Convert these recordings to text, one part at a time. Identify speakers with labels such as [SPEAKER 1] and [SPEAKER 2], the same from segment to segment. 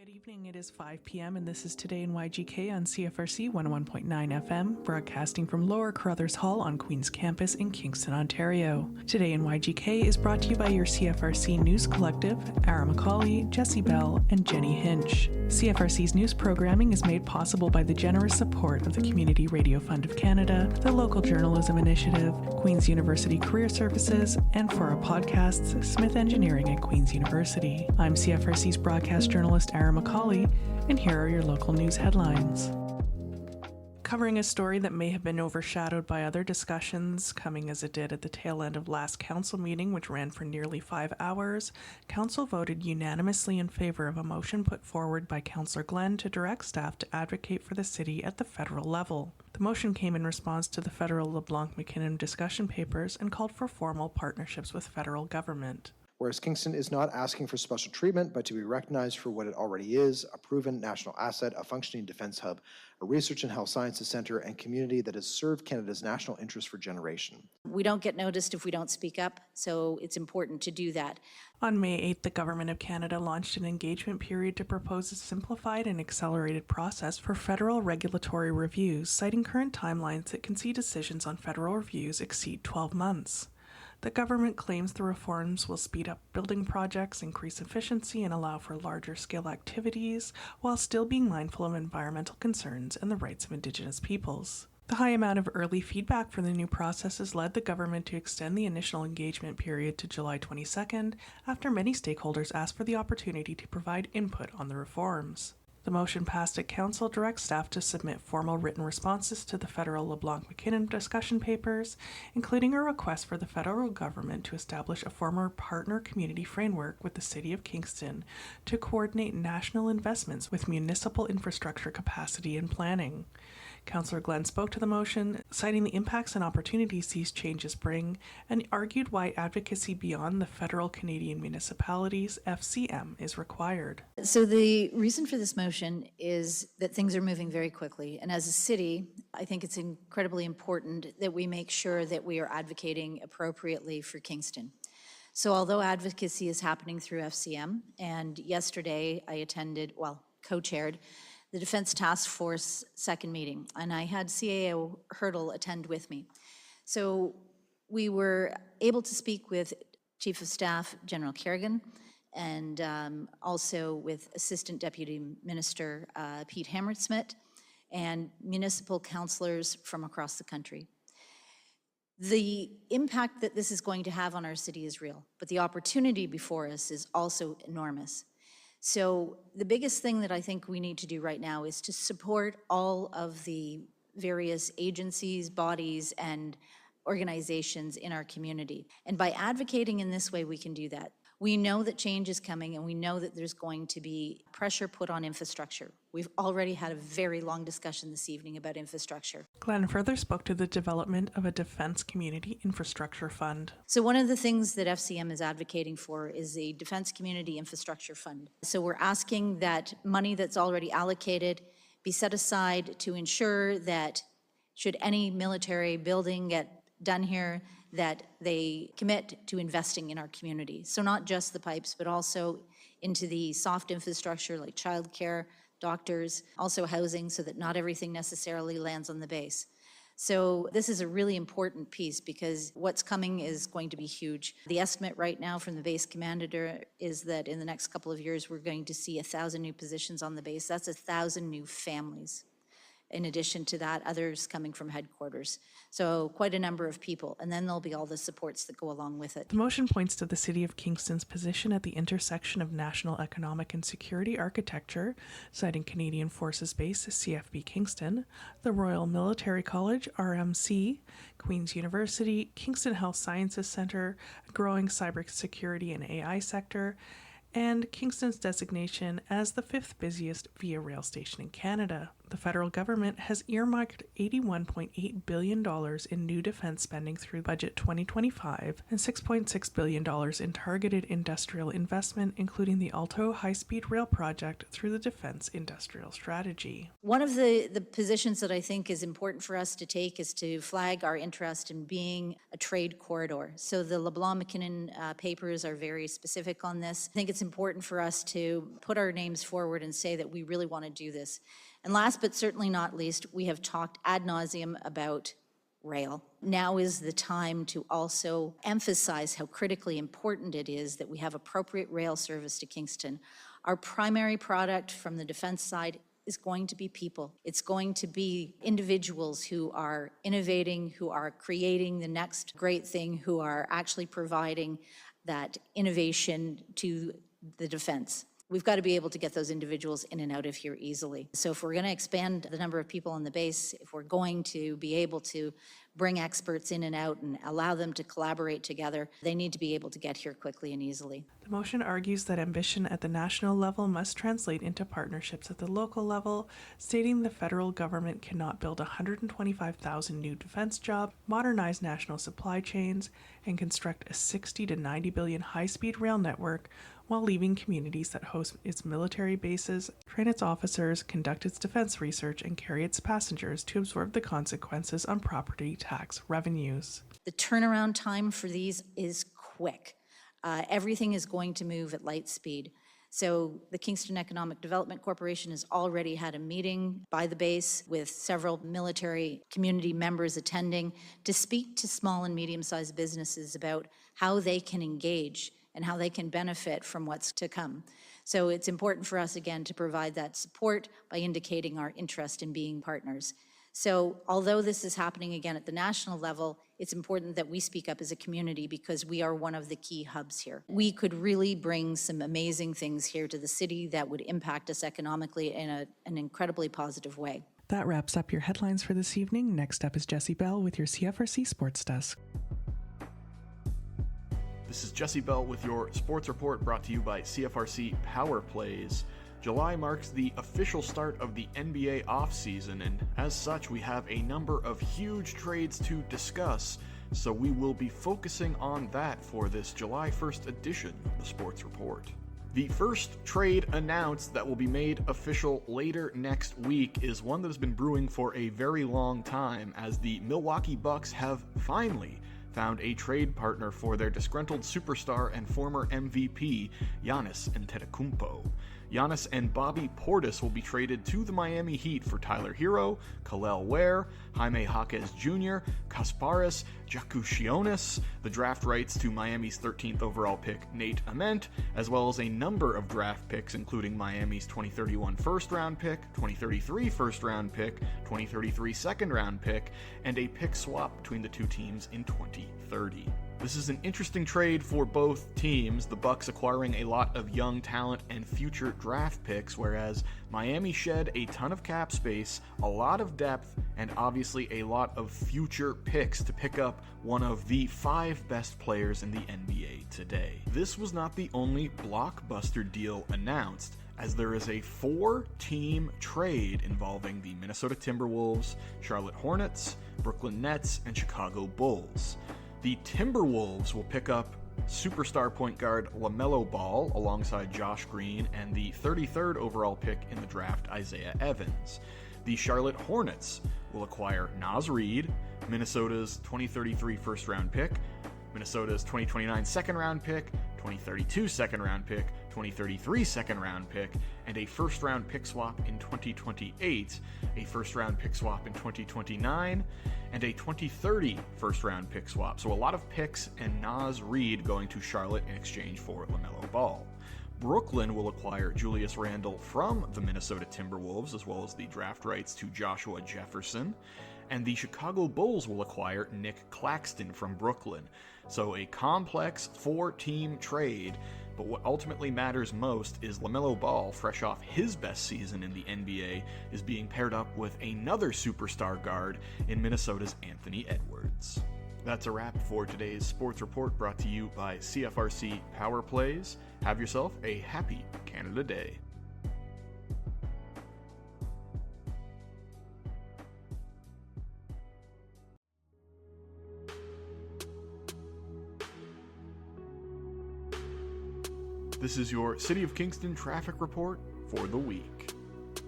[SPEAKER 1] Good evening, it is 5 p.m. and this is Today in YGK on CFRC 101.9 FM, broadcasting from Lower Carruthers Hall on Queen's Campus in Kingston, Ontario. Today in YGK is brought to you by your CFRC News Collective, Ara Macaulay, Jessie Bell, and Jenny Hinch. CFRC's news programming is made possible by the generous support of the Community Radio Fund of Canada, the Local Journalism Initiative, Queen's University Career Services, and for our podcasts, Smith Engineering at Queen's University. I'm CFRC's broadcast journalist Ara Macaulay, and here are your local news headlines. Covering a story that may have been overshadowed by other discussions, coming as it did at the tail end of last council meeting, which ran for nearly 5 hours, council voted unanimously in favor of a motion put forward by Councillor Glenn to direct staff to advocate for the city at the federal level. The motion came in response to the federal LeBlanc-McKinnon discussion papers and called for formal partnerships with federal government.
[SPEAKER 2] Whereas Kingston is not asking for special treatment, but to be recognized for what it already is, a proven national asset, a functioning defense hub, a research and health sciences center, and community that has served Canada's national interest for generations.
[SPEAKER 3] We don't get noticed if we don't speak up, so it's important to do that.
[SPEAKER 1] On May 8th, the Government of Canada launched an engagement period to propose a simplified and accelerated process for federal regulatory reviews, citing current timelines that can see decisions on federal reviews exceed 12 months. The government claims the reforms will speed up building projects, increase efficiency, and allow for larger-scale activities, while still being mindful of environmental concerns and the rights of Indigenous peoples. The high amount of early feedback for the new processes led the government to extend the initial engagement period to July 22nd, after many stakeholders asked for the opportunity to provide input on the reforms. The motion passed at Council directs staff to submit formal written responses to the federal LeBlanc-McKinnon discussion papers, including a request for the federal government to establish a formal partner community framework with the City of Kingston to coordinate national investments with municipal infrastructure capacity and planning. Councillor Glenn spoke to the motion, citing the impacts and opportunities these changes bring, and argued why advocacy beyond the federal Canadian municipalities, FCM, is required.
[SPEAKER 3] So the reason for this motion is that things are moving very quickly, and as a city, I think it's incredibly important that we make sure that we are advocating appropriately for Kingston. So although advocacy is happening through FCM, and yesterday I co-chaired the Defense Task Force second meeting, and I had CAO Hurdle attend with me. So we were able to speak with Chief of Staff General Kerrigan and also with Assistant Deputy Minister Pete Hammersmith and municipal councillors from across the country. The impact that this is going to have on our city is real, but the opportunity before us is also enormous. So the biggest thing that I think we need to do right now is to support all of the various agencies, bodies, and organizations in our community. And by advocating in this way, we can do that. We know that change is coming, and we know that there's going to be pressure put on infrastructure. We've already had a very long discussion this evening about infrastructure.
[SPEAKER 1] Glenn further spoke to the development of a Defence Community Infrastructure Fund.
[SPEAKER 3] So one of the things that FCM is advocating for is a Defence Community Infrastructure Fund. So we're asking that money that's already allocated be set aside to ensure that should any military building get done here, that they commit to investing in our community. So not just the pipes, but also into the soft infrastructure like childcare, doctors, also housing, so that not everything necessarily lands on the base. So this is a really important piece because what's coming is going to be huge. The estimate right now from the base commander is that in the next couple of years, we're going to see 1,000 new positions on the base. That's 1,000 new families. In addition to that, others coming from headquarters. So quite a number of people, and then there'll be all the supports that go along with it.
[SPEAKER 1] The motion points to the City of Kingston's position at the intersection of national economic and security architecture, citing Canadian Forces Base, CFB Kingston, the Royal Military College, RMC, Queen's University, Kingston Health Sciences Centre, a growing cybersecurity and AI sector, and Kingston's designation as the 5th busiest Via Rail station in Canada. The federal government has earmarked $81.8 billion in new defense spending through Budget 2025 and $6.6 billion in targeted industrial investment, including the Alto high-speed rail project through the Defense Industrial Strategy.
[SPEAKER 3] One of the positions that I think is important for us to take is to flag our interest in being a trade corridor. So the LeBlanc-McKinnon papers are very specific on this. I think it's it's important for us to put our names forward and say that we really want to do this. And last but certainly not least, we have talked ad nauseum about rail. Now is the time to also emphasize how critically important it is that we have appropriate rail service to Kingston. Our primary product from the defense side is going to be people. It's going to be individuals who are innovating, who are creating the next great thing, who are actually providing that innovation to the defense. We've got to be able to get those individuals in and out of here easily. So if we're going to expand the number of people on the base, if we're going to be able to bring experts in and out and allow them to collaborate together, they need to be able to get here quickly and easily.
[SPEAKER 1] The motion argues that ambition at the national level must translate into partnerships at the local level, stating the federal government cannot build 125,000 new defense jobs, modernize national supply chains, and construct a 60 to 90 billion high-speed rail network while leaving communities that host its military bases, train its officers, conduct its defense research, and carry its passengers to absorb the consequences on property tax revenues.
[SPEAKER 3] The turnaround time for these is quick. Everything is going to move at light speed. So the Kingston Economic Development Corporation has already had a meeting by the base with several military community members attending to speak to small and medium-sized businesses about how they can engage and how they can benefit from what's to come. So it's important for us, again, to provide that support by indicating our interest in being partners. So although this is happening again at the national level, it's important that we speak up as a community because we are one of the key hubs here. We could really bring some amazing things here to the city that would impact us economically in an incredibly positive way.
[SPEAKER 1] That wraps up your headlines for this evening. Next up is Jesse Bell with your CFRC Sports Desk.
[SPEAKER 4] This is Jesse Bell with your sports report brought to you by CFRC Power Plays. July marks the official start of the NBA offseason, and as such, we have a number of huge trades to discuss, so we will be focusing on that for this July 1st edition of the Sports Report. The first trade announced that will be made official later next week is one that has been brewing for a very long time, as the Milwaukee Bucks have finally found a trade partner for their disgruntled superstar and former MVP, Giannis Antetokounmpo. Giannis and Bobby Portis will be traded to the Miami Heat for Tyler Hero, Khalil Ware, Jaime Jaquez Jr., Kasparis Jakushionis, the draft rights to Miami's 13th overall pick Nate Ament, as well as a number of draft picks including Miami's 2031 first-round pick, 2033 first-round pick, 2033 second-round pick, and a pick swap between the two teams in 2030. This is an interesting trade for both teams, the Bucks acquiring a lot of young talent and future draft picks, whereas Miami shed a ton of cap space, a lot of depth, and obviously a lot of future picks to pick up one of the 5 best players in the NBA today. This was not the only blockbuster deal announced, as there is a 4-team trade involving the Minnesota Timberwolves, Charlotte Hornets, Brooklyn Nets, and Chicago Bulls. The Timberwolves will pick up superstar point guard LaMelo Ball alongside Josh Green and the 33rd overall pick in the draft, Isaiah Evans. The Charlotte Hornets will acquire Naz Reid, Minnesota's 2033 first-round pick, Minnesota's 2029 second-round pick, 2032 second-round pick, 2033 second-round pick, and a first-round pick swap in 2028, a first-round pick swap in 2029, and a 2030 first-round pick swap. So a lot of picks and Naz Reid going to Charlotte in exchange for LaMelo Ball. Brooklyn will acquire Julius Randle from the Minnesota Timberwolves, as well as the draft rights to Joshua Jefferson. And the Chicago Bulls will acquire Nick Claxton from Brooklyn. So a complex 4-team trade, but what ultimately matters most is LaMelo Ball, fresh off his best season in the NBA, is being paired up with another superstar guard in Minnesota's Anthony Edwards. That's a wrap for today's Sports Report, brought to you by CFRC Power Plays. Have yourself a happy Canada Day. This is your City of Kingston traffic report for the week.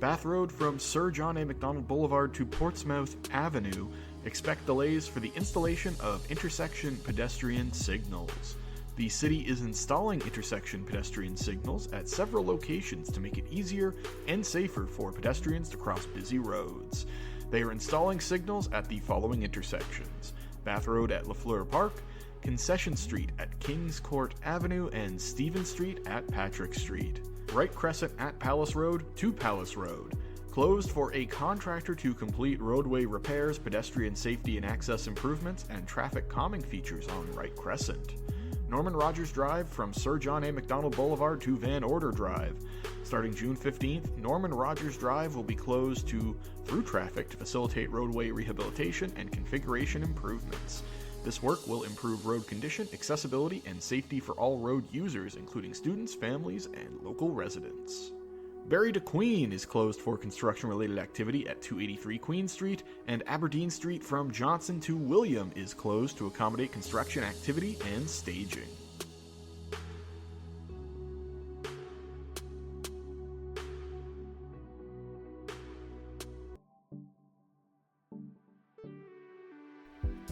[SPEAKER 4] Bath Road from Sir John A. Macdonald Boulevard to Portsmouth Avenue. Expect delays for the installation of intersection pedestrian signals. The city is installing intersection pedestrian signals at several locations to make it easier and safer for pedestrians to cross busy roads. They are installing signals at the following intersections: Bath Road at LaFleur Park, Concession Street at Kings Court Avenue, and Stephen Street at Patrick Street. Wright Crescent at Palace Road to Palace Road. Closed for a contractor to complete roadway repairs, pedestrian safety and access improvements, and traffic calming features on Wright Crescent. Norman Rogers Drive from Sir John A. Macdonald Boulevard to Van Order Drive. Starting June 15th, Norman Rogers Drive will be closed through traffic to facilitate roadway rehabilitation and configuration improvements. This work will improve road condition, accessibility, and safety for all road users, including students, families, and local residents. Barrie to Queen is closed for construction-related activity at 283 Queen Street, and Aberdeen Street from Johnson to William is closed to accommodate construction activity and staging.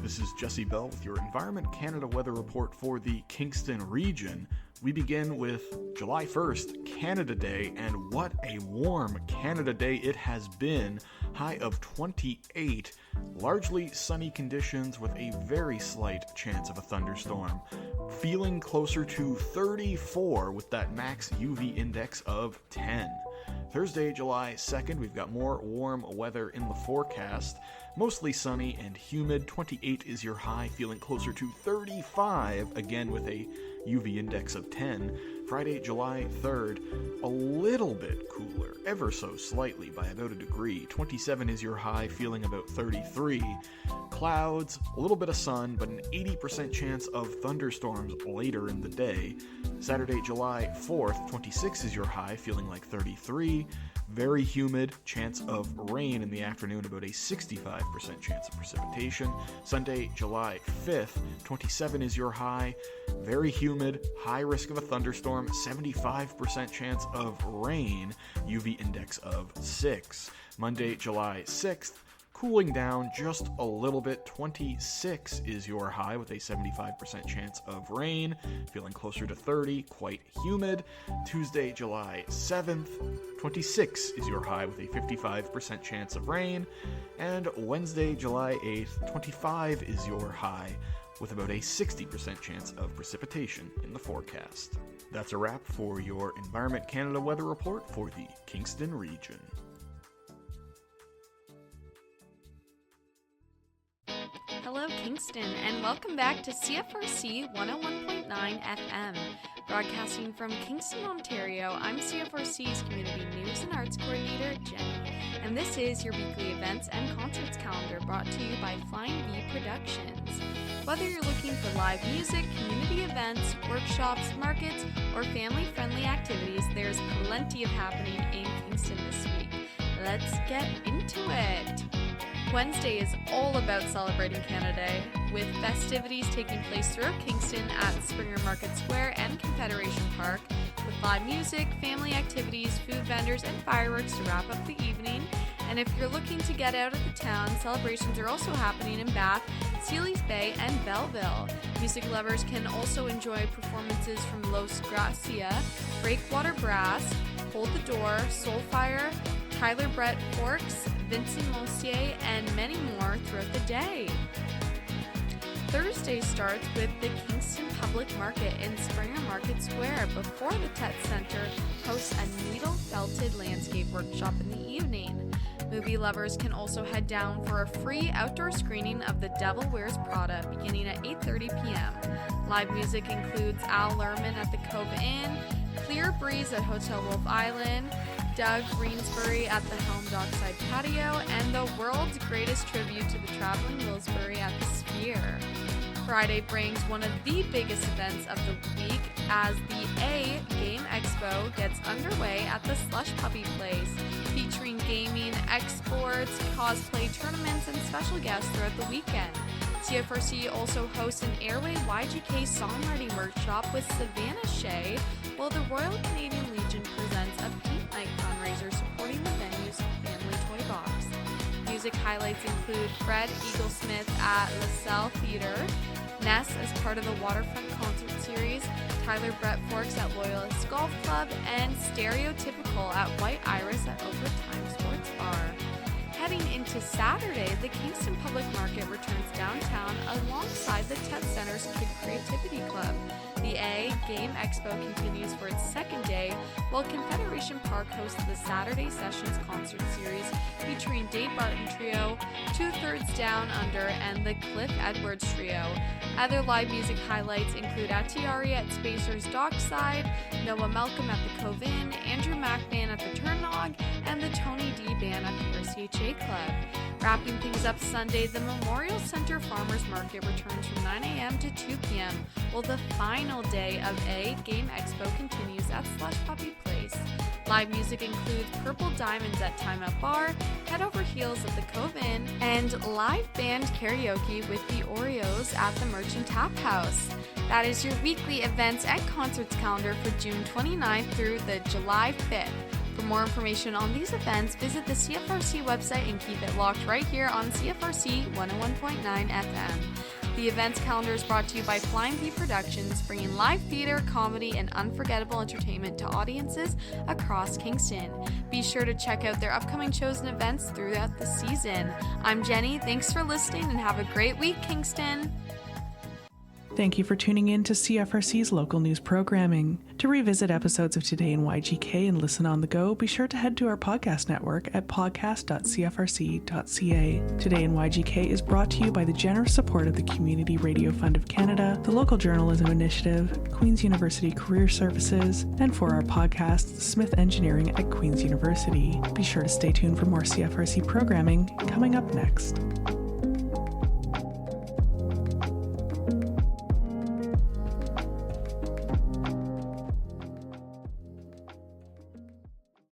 [SPEAKER 4] This is Jesse Bell with your Environment Canada weather report for the Kingston region. We begin with July 1st, Canada Day, and what a warm Canada Day it has been. High of 28, largely sunny conditions with a very slight chance of a thunderstorm. Feeling closer to 34 with that max UV index of 10. Thursday, July 2nd, we've got more warm weather in the forecast. Mostly sunny and humid. 28 is your high, feeling closer to 35, again with a UV index of 10. Friday, July 3rd, a little bit cooler, ever so slightly by about a degree. 27 is your high, feeling about 33. Clouds, a little bit of sun, but an 80% chance of thunderstorms later in the day. Saturday, July 4th, 26 is your high, feeling like 33. Very humid, chance of rain in the afternoon, about a 65% chance of precipitation. Sunday, July 5th, 27 is your high. Very humid, high risk of a thunderstorm, 75% chance of rain, UV index of 6. Monday, July 6th, cooling down just a little bit. 26 is your high with a 75% chance of rain, feeling closer to 30, quite humid. Tuesday, July 7th, 26 is your high with a 55% chance of rain. And Wednesday, July 8th, 25 is your high with about a 60% chance of precipitation in the forecast. That's a wrap for your Environment Canada weather report for the Kingston region.
[SPEAKER 5] Hello, Kingston, and welcome back to CFRC 101.9 FM. Broadcasting from Kingston, Ontario, I'm CFRC's Community News and Arts Coordinator, Jenny, and this is your weekly events and concerts calendar brought to you by Flying V Productions. Whether you're looking for live music, community events, workshops, markets, or family-friendly activities, there's plenty of happening in Kingston this week. Let's get into it! Wednesday is all about celebrating Canada Day, with festivities taking place throughout Kingston at Springer Market Square and Confederation Park, with live music, family activities, food vendors, and fireworks to wrap up the evening. And if you're looking to get out of the town, celebrations are also happening in Bath, Sealy's Bay, and Belleville. Music lovers can also enjoy performances from Los Gracia, Breakwater Brass, Hold the Door, Soulfire, Tyler Brett Forks, Vincent Monsier, and many more throughout the day. Thursday starts with the Kingston Public Market in Springer Market Square before the Tet Center hosts a needle-felted landscape workshop in the evening. Movie lovers can also head down for a free outdoor screening of The Devil Wears Prada beginning at 8:30 p.m. Live music includes Al Lerman at the Cove Inn, Clear Breeze at Hotel Wolf Island, Doug Greensbury at the Helm Dockside Patio, and the world's greatest tribute to the traveling Willsbury at the Sphere. Friday brings one of the biggest events of the week as the A Game Expo gets underway at the Slush Puppy Place, featuring gaming, exports, cosplay tournaments, and special guests throughout the weekend. CFRC also hosts an Airway YGK songwriting workshop with Savannah Shea, while the Royal Canadian Legion presents a paint night fundraiser supporting the venue's family toy box. Music highlights include Fred Eaglesmith at LaSalle Theatre, Ness as part of the Waterfront Concert Series, Tyler Brett Forks at Loyalist Golf Club, and Stereotypical at White Iris at Overtime Sports Bar. Heading into Saturday, the Kingston Public Market returns downtown alongside the Ted Center's Kid Creativity Club. The A Game Expo continues for its second day, while Confederation Park hosts the Saturday Sessions concert series featuring Dave Barton Trio, Two Thirds Down Under, and the Cliff Edwards Trio. Other live music highlights include Atiari at Spacer's Dockside, Noah Malcolm at the Cove Inn, Andrew Mack Band at the Turnog, and the Tony D Band at the RCHA Club. Wrapping things up Sunday, the Memorial Center Farmers Market returns from 9 a.m. to 2 p.m., while the final day of A Game Expo continues at Slush Puppy Place. Live music includes Purple Diamonds at Time Out Bar, Head Over Heels at the Cove Inn, and live band karaoke with the Oreos at the Merchant Tap House. That is your weekly events and concerts calendar for June 29th through the July 5th. For more information on these events, visit the CFRC website and keep it locked right here on CFRC 101.9 FM. The events calendar is brought to you by Flying V Productions, bringing live theater, comedy, and unforgettable entertainment to audiences across Kingston. Be sure to check out their upcoming shows and events throughout the season. I'm Jenny. Thanks for listening and have a great week, Kingston.
[SPEAKER 1] Thank you for tuning in to CFRC's local news programming. To revisit episodes of Today in YGK and listen on the go, be sure to head to our podcast network at podcast.cfrc.ca. Today in YGK is brought to you by the generous support of the Community Radio Fund of Canada, the Local Journalism Initiative, Queen's University Career Services, and for our podcast, Smith Engineering at Queen's University. Be sure to stay tuned for more CFRC programming coming up next.